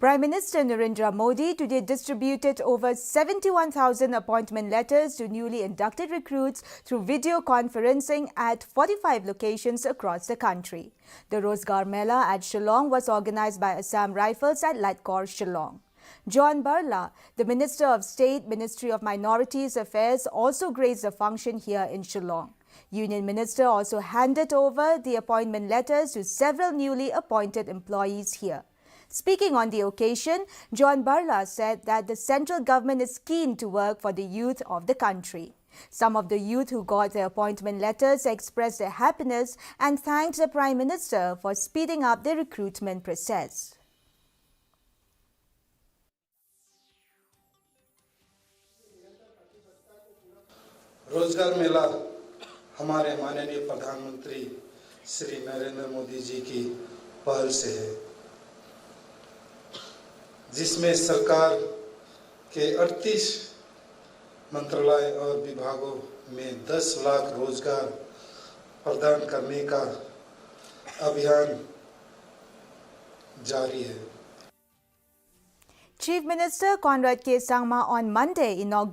Prime Minister Narendra Modi today distributed over 71,000 appointment letters to newly inducted recruits through video conferencing at 45 locations across the country. The Rozgar Mela at Shillong was organized by Assam Rifles at Lightcore, Shillong. John Barla, the Minister of State, Ministry of Minorities Affairs, also graced the function here in Shillong. Union Minister also handed over the appointment letters to several newly appointed employees here. Speaking on the occasion, John Barla said that the central government is keen to work for the youth of the country. Some of the youth who got their appointment letters expressed their happiness and thanked the Prime Minister for speeding up the recruitment process. रोजगार मेला हमारे माननीय प्रधानमंत्री श्री नरेंद्र मोदी जी की पहल से है, जिसमें सरकार के 38 मंत्रालय और विभागों में 10 लाख रोजगार प्रदान करने का अभियान जारी है. Chief Minister Conrad K. Sangma on Monday inaugurated